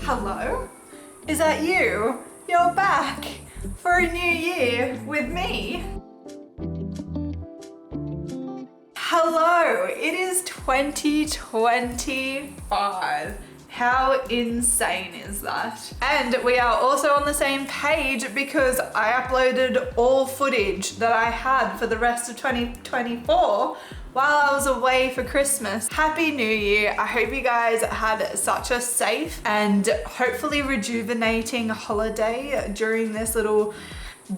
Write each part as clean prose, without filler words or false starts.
Hello? Is that you? You're back for a new year with me. Hello, it is 2025. How insane is that? And we are also on the same page because I uploaded all footage that I had for the rest of 2024 while I was away for Christmas. Happy New Year. I hope you guys had such a safe and hopefully rejuvenating holiday during this little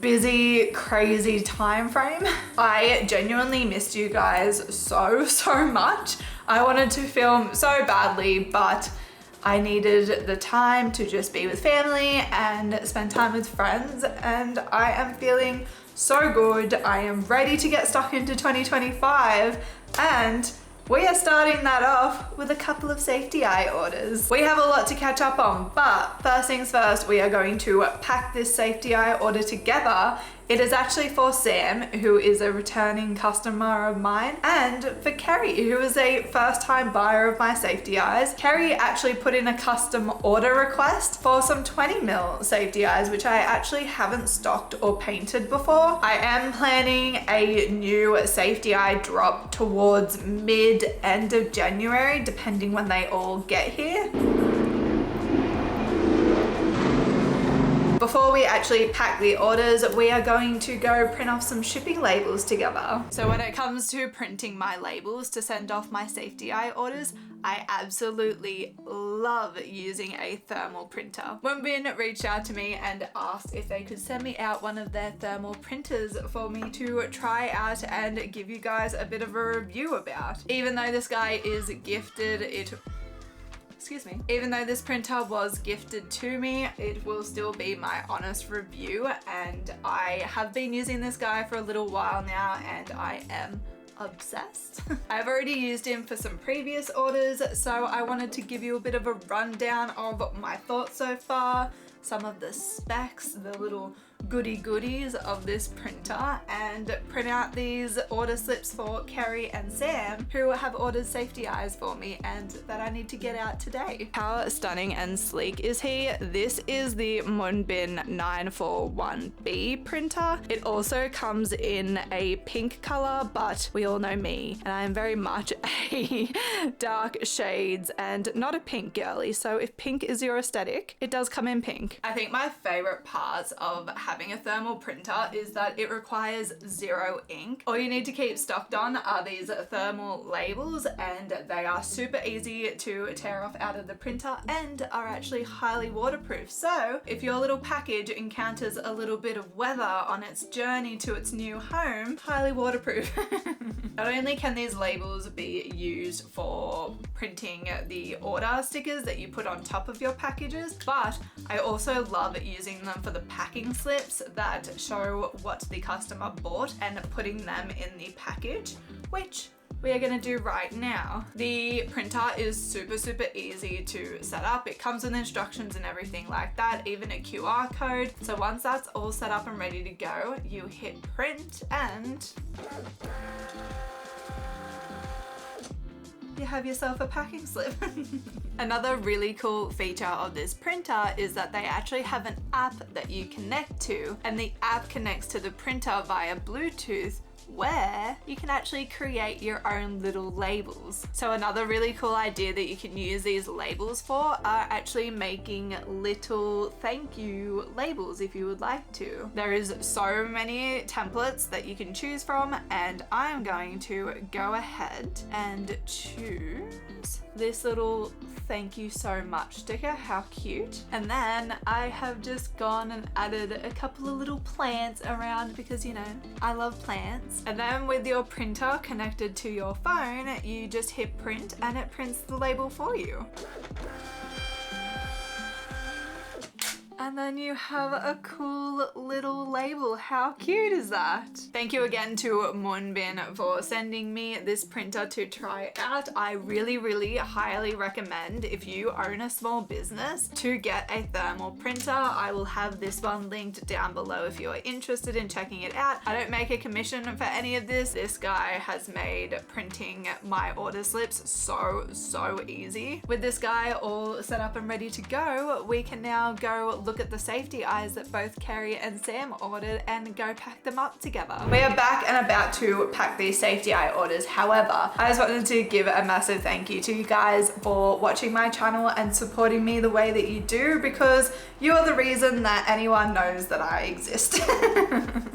busy, crazy time frame. I genuinely missed you guys so much. I wanted to film so badly, but I needed the time to just be with family and spend time with friends, and I am feeling so good. I am ready to get stuck into 2025, and we are starting that off with a couple of safety eye orders. We have a lot to catch up on, but first things first, we are going to pack this safety eye order together. It is actually for Sam, who is a returning customer of mine, and for Kerry, who is a first-time buyer of my safety eyes. Kerry actually put in a custom order request for some 20mm safety eyes, which I actually haven't stocked or painted before. I am planning a new safety eye drop towards mid-end of January, depending when they all get here. Before we actually pack the orders, we are going to go print off some shipping labels together. So when it comes to printing my labels to send off my safety eye orders, I absolutely love using a thermal printer. Moonbin reached out to me and asked if they could send me out one of their thermal printers for me to try out and give you guys a bit of a review about. Even though this guy is gifted, even though this printer was gifted to me, it will still be my honest review, and I have been using this guy for a little while now and I am obsessed. I've already used him for some previous orders, so I wanted to give you a bit of a rundown of my thoughts so far, some of the specs, the little goodies of this printer, and print out these order slips for Kerry and Sam, who have ordered safety eyes for me and that I need to get out today. How stunning and sleek is he? This is the Moonbin 941B printer. It also comes in a pink color, but we all know me and I am very much a dark shades and not a pink girly, so if pink is your aesthetic, it does come in pink. I think my favorite parts of having a thermal printer is that it requires 0 ink. All you need to keep stocked on are these thermal labels, and they are super easy to tear off out of the printer and are actually highly waterproof. So if your little package encounters a little bit of weather on its journey to its new home, highly waterproof. Not only can these labels be used for printing the order stickers that you put on top of your packages, but I also love using them for the packing slips that show what the customer bought and putting them in the package, which we are going to do right now. The printer is super easy to set up. It comes with instructions and everything like that, even a QR code. So once that's all set up and ready to go, you hit print and you have yourself a packing slip. Another really cool feature of this printer is that they actually have an app that you connect to, and the app connects to the printer via Bluetooth, where you can actually create your own little labels. So another really cool idea that you can use these labels for are actually making little thank you labels if you would like to. There is so many templates that you can choose from, and I'm going to go ahead and choose this little thank you so much sticker. How cute. And then I have just gone and added a couple of little plants around because, you know, I love plants. And then with your printer connected to your phone, you just hit print and it prints the label for you. And then you have a cool little label. How cute is that? Thank you again to Moonbin for sending me this printer to try out. I really highly recommend, if you own a small business, to get a thermal printer. I will have this one linked down below if you are interested in checking it out. I don't make a commission for any of this. This guy has made printing my order slips so easy. With this guy all set up and ready to go, we can now go look at the safety eyes that both Kerry and Sam ordered and go pack them up together. We are back and about to pack these safety eye orders. However, I just wanted to give a massive thank you to you guys for watching my channel and supporting me the way that you do, because you are the reason that anyone knows that I exist.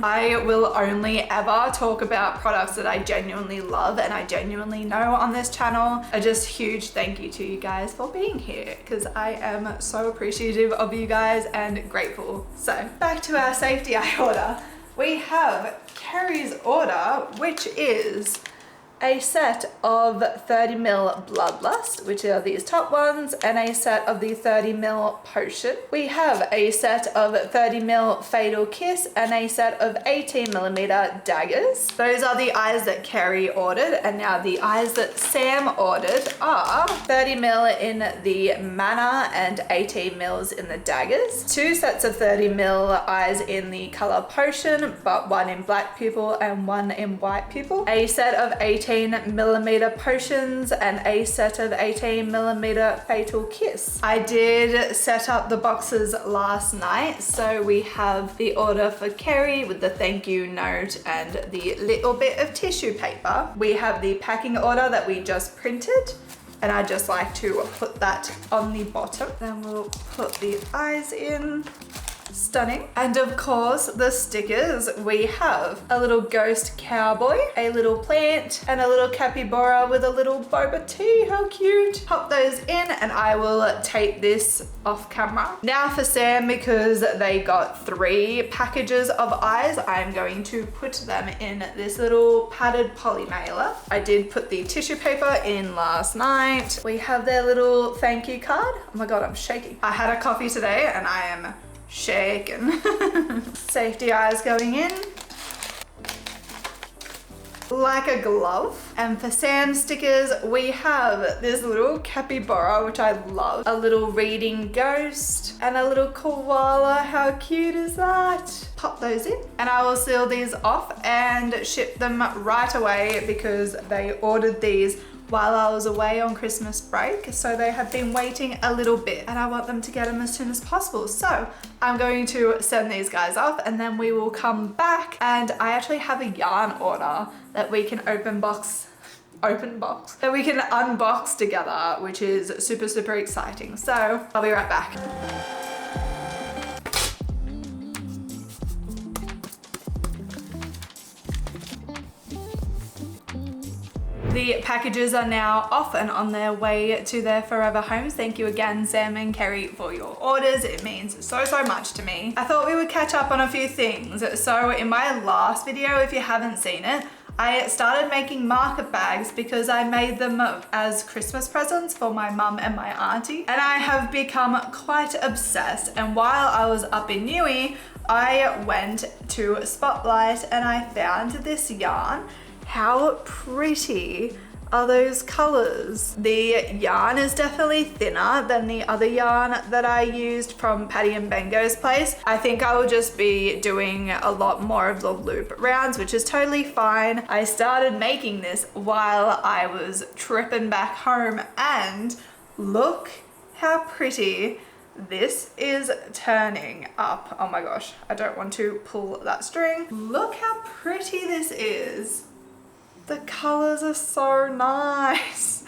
I will only ever talk about products that I genuinely love and I genuinely know on this channel. A just huge thank you to you guys for being here, because I am so appreciative of you guys and grateful. So back to our safety eye order. We have Kerry's order, which is a set of 30ml Bloodlust, which are these top ones, and a set of the 30ml Potion. We have a set of 30ml Fatal Kiss and a set of 18mm Daggers. Those are the eyes that Kerry ordered, and now the eyes that Sam ordered are 30ml in the Mana and 18ml in the Daggers. Two sets of 30ml eyes in the color Potion, but one in black pupil and one in white pupil. A set of 18mm Potions and a set of 18mm Fatal Kiss. I did set up the boxes last night, so we have the order for Kerry with the thank you note and the little bit of tissue paper. We have the packing order that we just printed, and I just like to put that on the bottom. Then we'll put the eyes in. Stunning. And of course, the stickers. We have a little ghost cowboy, a little plant, and a little capybara with a little boba tea. How cute. Pop those in and I will tape this off camera. Now for Sam, because they got 3 packages of eyes, I'm going to put them in this little padded poly mailer. I did put the tissue paper in last night. We have their little thank you card. Oh my God, I'm shaking. I had a coffee today and I am shaken. Safety eyes going in like a glove. And for Sam's stickers, we have this little capybara, which I love, a little reading ghost, and a little koala. How cute is that? Pop those in, and I will seal these off and ship them right away, because they ordered these while I was away on Christmas break, so they have been waiting a little bit and I want them to get them as soon as possible. So I'm going to send these guys off and then we will come back, and I actually have a yarn order that we can that we can unbox together, which is super exciting. So I'll be right back. The packages are now off and on their way to their forever homes. Thank you again, Sam and Kerry, for your orders. It means so much to me. I thought we would catch up on a few things. So in my last video, if you haven't seen it, I started making market bags because I made them as Christmas presents for my mum and my auntie, and I have become quite obsessed. And while I was up in Niue, I went to Spotlight and I found this yarn. How pretty are those colors? The yarn is definitely thinner than the other yarn that I used from Patty and Bengo's place. I think I will just be doing a lot more of the loop rounds, which is totally fine. I started making this while I was tripping back home, and look how pretty this is turning up. Oh my gosh, I don't want to pull that string. Look how pretty this is. The colors are so nice.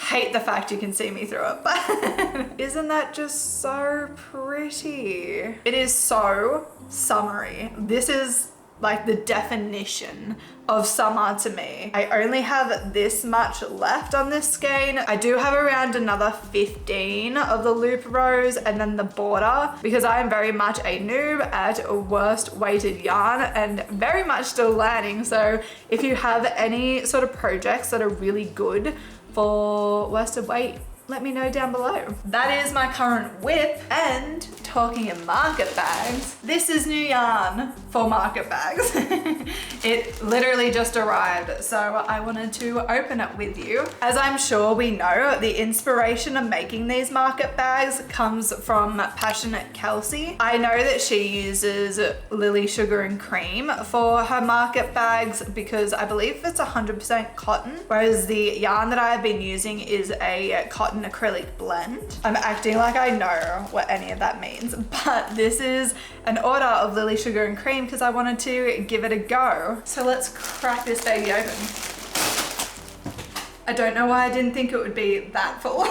Hate the fact you can see me through it, but isn't that just so pretty? It is so summery. This is like the definition of summer to me. I only have this much left on this skein. I do have around another 15 of the loop rows and then the border, because I am very much a noob at worst weighted yarn and very much still learning. So if you have any sort of projects that are really good for worsted weight let me know down below. That is my current whip, and talking in market bags, this is new yarn for market bags. It literally just arrived, so I wanted to open it with you. As I'm sure we know, the inspiration of making these market bags comes from Passionate Kelsie. I know that she uses Lily Sugar and Cream for her market bags because I believe it's 100% cotton, whereas the yarn that I've been using is a cotton acrylic blend. I'm acting like I know what any of that means, but this is an order of Lily Sugar and Cream because I wanted to give it a go. So let's crack this baby open. I don't know why I didn't think it would be that full.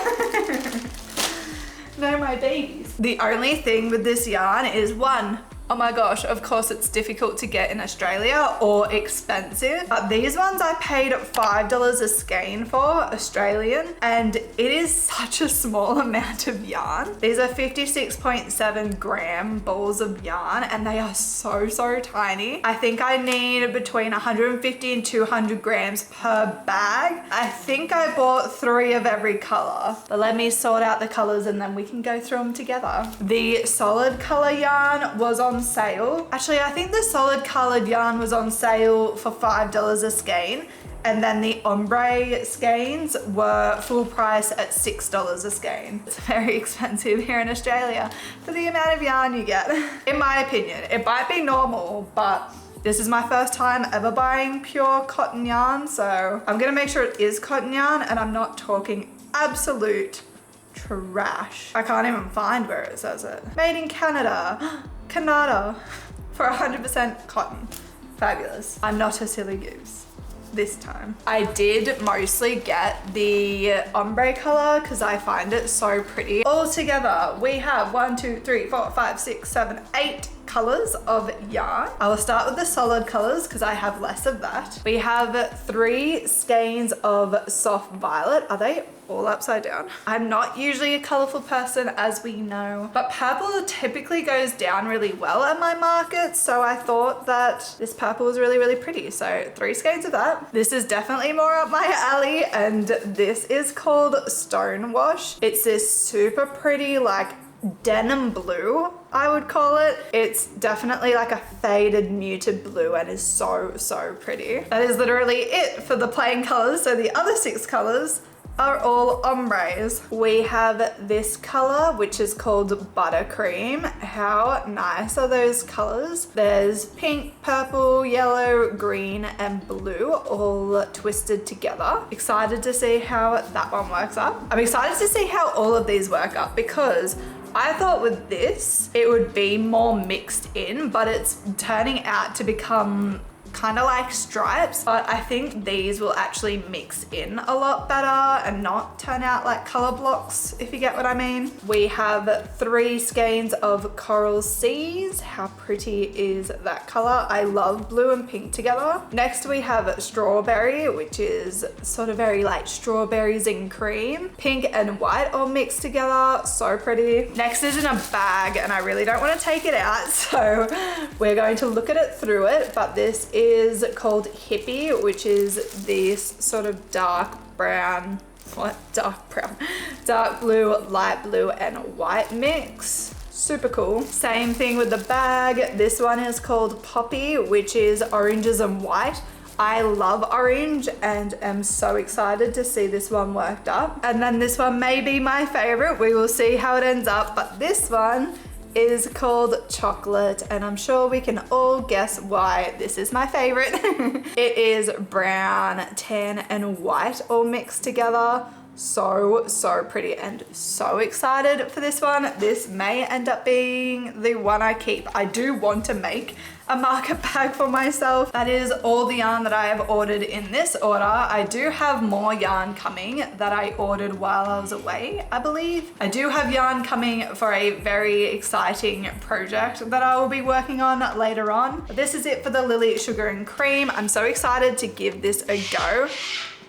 No, my babies. The only thing with this yarn is one, oh my gosh, of course it's difficult to get in Australia or expensive. But these ones I paid $5 a skein for, Australian, and it is such a small amount of yarn. These are 56.7 gram balls of yarn and they are so tiny. I think I need between 150 and 200 grams per bag. I think I bought 3 of every color, but let me sort out the colors and then we can go through them together. The solid color yarn was on sale. Actually, I think the solid colored yarn was on sale for $5 a skein, and then the ombre skeins were full price at $6 a skein. It's very expensive here in Australia for the amount of yarn you get. In my opinion, it might be normal, but this is my first time ever buying pure cotton yarn, so I'm gonna make sure it is cotton yarn and I'm not talking absolute trash. I can't even find where it says it. Made in Canada. Canada for 100% cotton. Fabulous. I'm not a silly goose this time. I did mostly get the ombre color because I find it so pretty. All together we have 1, 2, 3, 4, 5, 6, 7, 8 colors of yarn. I will start with the solid colors because I have less of that. We have 3 skeins of soft violet. Are they all upside down? I'm not usually a colorful person, as we know, but purple typically goes down really well at my market, so I thought that this purple was really pretty. So 3 skeins of that. This is definitely more up my alley, and this is called Stonewash. It's this super pretty like denim blue, I would call it. It's definitely like a faded muted blue and is so pretty. That is literally it for the plain colors. So the other 6 colors are all ombres. We have this color, which is called Buttercream. How nice are those colors? There's pink, purple, yellow, green, and blue all twisted together. Excited to see how that one works up. I'm excited to see how all of these work up because I thought with this, it would be more mixed in, but it's turning out to become kind of like stripes, but I think these will actually mix in a lot better and not turn out like color blocks, if you get what I mean. We have 3 skeins of Coral Seas. How pretty is that color? I love blue and pink together. Next we have Strawberry, which is sort of very like strawberries and cream. Pink and white all mixed together, so pretty. Next is in a bag and I really don't want to take it out, so we're going to look at it through it, but this is called Hippie, which is this sort of dark brown, dark blue, light blue and white mix. Super cool. Same thing with the bag. This one is called Poppy, which is oranges and white. I love orange and am so excited to see this one worked up. And then this one may be my favorite. We will see how it ends up, but this one is called Chocolate, and I'm sure we can all guess why this is my favorite. It is brown, tan and white all mixed together. So pretty and so excited for this one. This may end up being the one I keep. I do want to make a market bag for myself. That is all the yarn that I have ordered in this order. I do have more yarn coming that I ordered while I was away, I believe. I do have yarn coming for a very exciting project that I will be working on later on. But this is it for the Lily Sugar and Cream. I'm so excited to give this a go.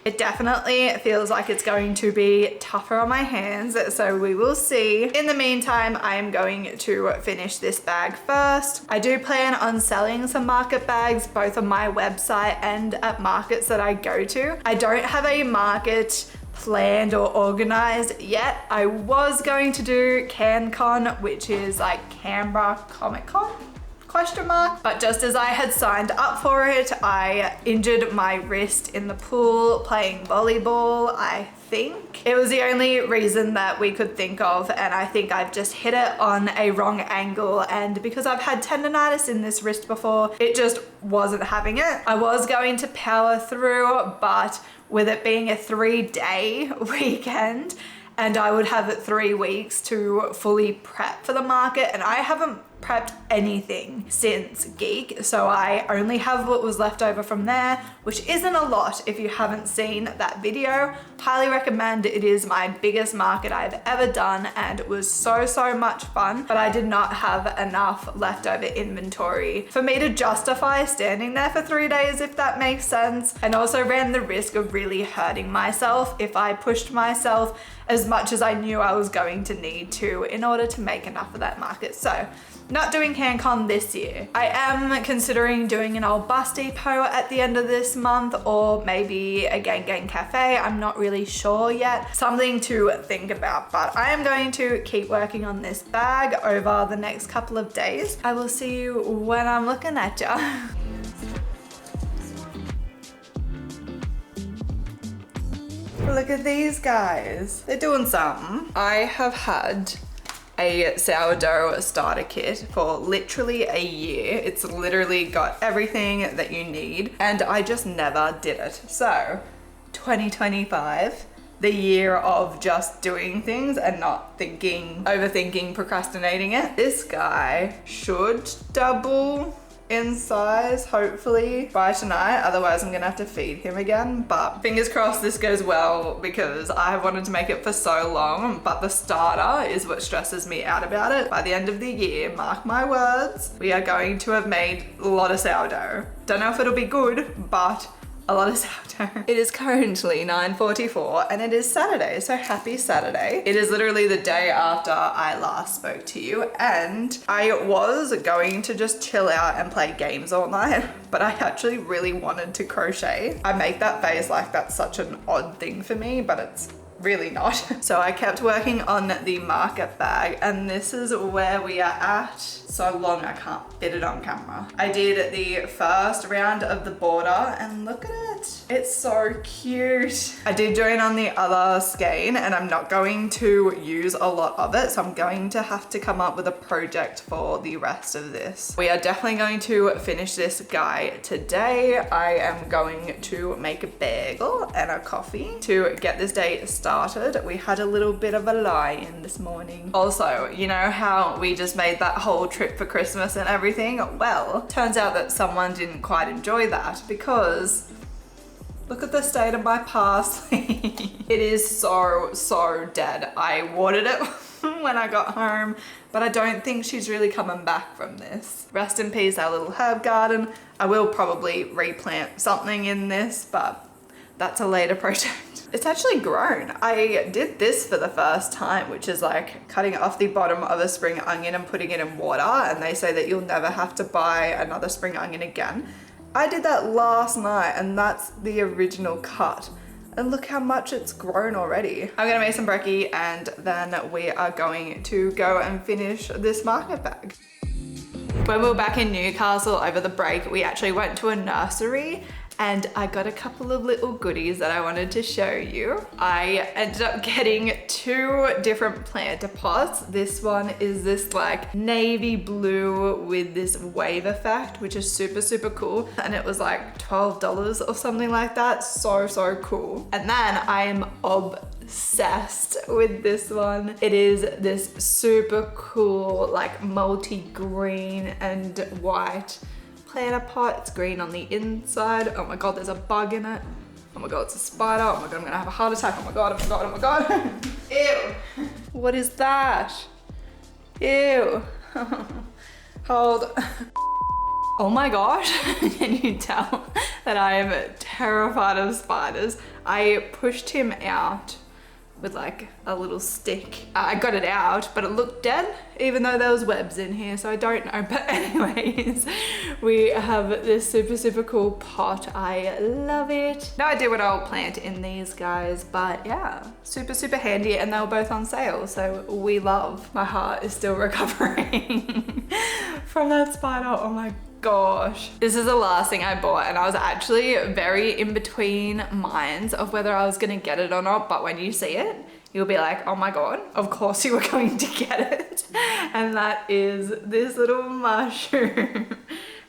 It definitely feels like it's going to be tougher on my hands, so we will see. In the meantime, I am going to finish this bag first. I do plan on selling some market bags, both on my website and at markets that I go to. I don't have a market planned or organized yet. I was going to do CanCon, which is like Canberra Comic Con? Question mark. But just as I had signed up for it, I injured my wrist in the pool playing volleyball, I think. It was the only reason that we could think of, and I think I've just hit it on a wrong angle, and because I've had tendonitis in this wrist before, it just wasn't having it. I was going to power through, but with it being a 3-day weekend, and I would have 3 weeks to fully prep for the market, and I haven't prepped anything since Geek, so I only have what was left over from there, which isn't a lot. If you haven't seen that video, highly recommend. It is my biggest market I've ever done, and it was so much fun, but I did not have enough leftover inventory for me to justify standing there for 3 days, if that makes sense, and also ran the risk of really hurting myself if I pushed myself as much as I knew I was going to need to in order to make enough of that market. So not doing CanCon this year. I am considering doing an old bus depot at the end of this month, or maybe a Gang Cafe. I'm not really sure yet. Something to think about, but I am going to keep working on this bag over the next couple of days. I will see you when I'm looking at ya. Look at these guys. They're doing something. I have had a sourdough starter kit for literally a year. It's literally got everything that you need, and I just never did it. So 2025, the year of just doing things and not thinking, overthinking, procrastinating it. This guy should double in size, hopefully, by tonight. Otherwise, I'm gonna have to feed him again. But fingers crossed this goes well, because I have wanted to make it for so long, but the starter is what stresses me out about it. By the end of the year, mark my words, we are going to have made a lot of sourdough. Don't know if it'll be good, but a lot of sourdough. It is currently 9:44 and it is Saturday, so happy Saturday. It is literally the day after I last spoke to you, and I was going to just chill out and play games all night, but I actually really wanted to crochet. I make that face like that's such an odd thing for me, but it's really not. So I kept working on the market bag, and this is where we are at. So long I can't fit it on camera. I did the first round of the border, and look at it. It's so cute. I did join on the other skein, and I'm not going to use a lot of it, so I'm going to have to come up with a project for the rest of this. We are definitely going to finish this guy today. I am going to make a bagel and a coffee to get this day started. We had a little bit of a lie-in this morning. Also, you know how we just made that whole trip for Christmas and everything? Well, turns out that someone didn't quite enjoy that, because look at the state of my parsley. It is so dead. I watered it when I got home, but I don't think she's really coming back from this. Rest in peace, our little herb garden. I will probably replant something in this, but that's a later project. It's actually grown. I did this for the first time, which is like cutting off the bottom of a spring onion and putting it in water, and they say that you'll never have to buy another spring onion again. I did that last night, and that's the original cut. And look how much it's grown already. I'm gonna make some brekkie, and then we are going to go and finish this market bag. When we were back in Newcastle over the break, we actually went to a nursery, and I got a couple of little goodies that I wanted to show you. I ended up getting 2 different planter pots. This one is this like navy blue with this wave effect, which is super cool. And it was like $12 or something like that. So cool. And then I am obsessed with this one. It is this super cool like multi-green and white planter pot. It's green on the inside. Oh my god, there's a bug in it. Oh my god, it's a spider. Oh my god, I'm gonna have a heart attack. Oh my god, oh my god, oh my god. Ew. What is that? Ew. Hold. Oh my gosh, can you tell that I am terrified of spiders? I pushed him out with like a little stick. I got it out, but it looked dead, even though there was webs in here, so I don't know. But anyways, we have this super, super cool pot. I love it. No idea what I'll plant in these guys, but yeah, super, super handy, and they were both on sale, so we love. My heart is still recovering from that spider. Oh my gosh. This is the last thing I bought, and I was actually very in between minds of whether I was gonna get it or not, but when you see it, you'll be like, oh my god, of course you were going to get it. And that is this little mushroom.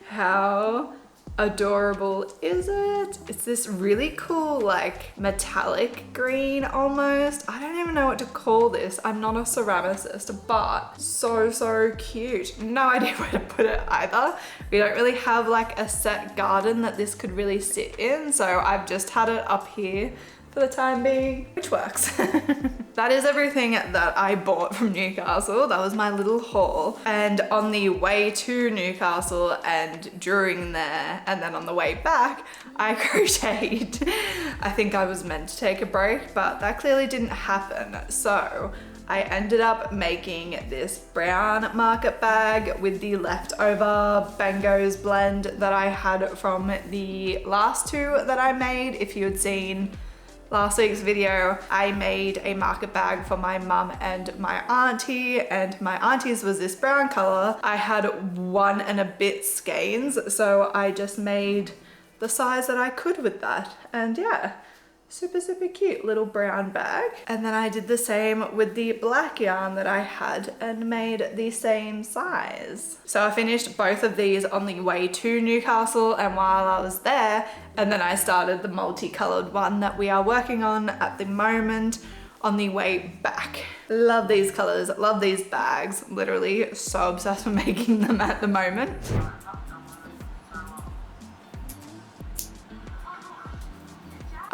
How adorable is it? It's this really cool like metallic green almost. I don't even know what to call this. I'm not a ceramicist, but so cute. No idea where to put it either. We don't really have like a set garden that this could really sit in, so I've just had it up here for the time being, which works. That is everything that I bought from Newcastle. That was my little haul. And on the way to Newcastle and during there, and then on the way back, I crocheted. I think I was meant to take a break, but that clearly didn't happen. So I ended up making this brown market bag with the leftover Bango's blend that I had from the last two that I made. If you had seen last week's video, I made a market bag for my mum and my auntie, and my auntie's was this brown color. I had 1 and a bit skeins, so I just made the size that I could with that. And yeah, super, super cute little brown bag. And then I did the same with the black yarn that I had and made the same size. So I finished both of these on the way to Newcastle and while I was there, and then I started the multicolored one that we are working on at the moment on the way back. Love these colors, love these bags. Literally so obsessed with making them at the moment.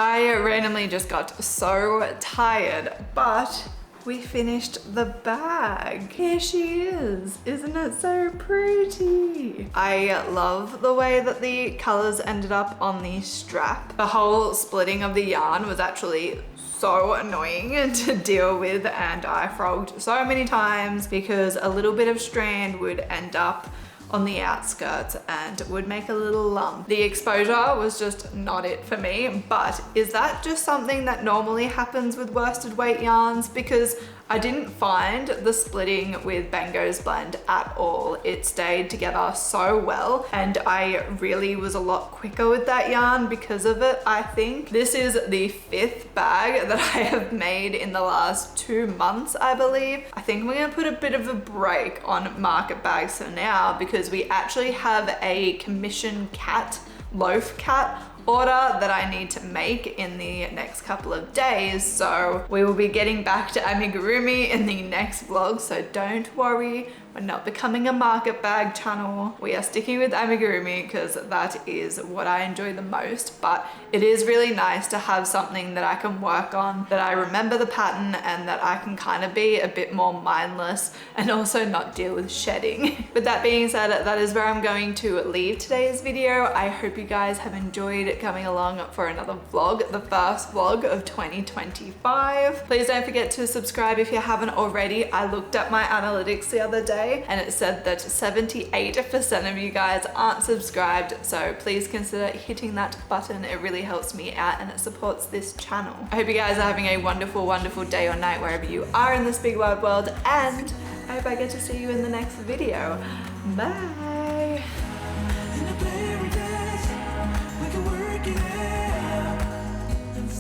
I randomly just got so tired, but we finished the bag. Here she is. Isn't it so pretty? I love the way that the colors ended up on the strap. The whole splitting of the yarn was actually so annoying to deal with, and I frogged so many times because a little bit of strand would end up on the outskirts and would make a little lump. The exposure was just not it for me, but is that just something that normally happens with worsted weight yarns? Because I didn't find the splitting with Bango's blend at all. It stayed together so well, and I really was a lot quicker with that yarn because of it, I think. This is the 5th bag that I have made in the last 2 months, I believe. I think we're gonna put a bit of a break on market bags for now because we actually have a commission cat, loaf cat, order that I need to make in the next couple of days, so we will be getting back to amigurumi in the next vlog, so don't worry, we're not becoming a market bag channel. We are sticking with amigurumi because that is what I enjoy the most, but it is really nice to have something that I can work on, that I remember the pattern, and that I can kind of be a bit more mindless and also not deal with shedding. With that being said, that is where I'm going to leave today's video. I hope you guys have enjoyed coming along for another vlog, the first vlog of 2025. Please don't forget to subscribe if you haven't already. I looked at my analytics the other day and it said that 78% of you guys aren't subscribed, so please consider hitting that button. It really helps me out and it supports this channel. I hope you guys are having a wonderful, wonderful day or night wherever you are in this big wide world, and I hope I get to see you in the next video. Bye!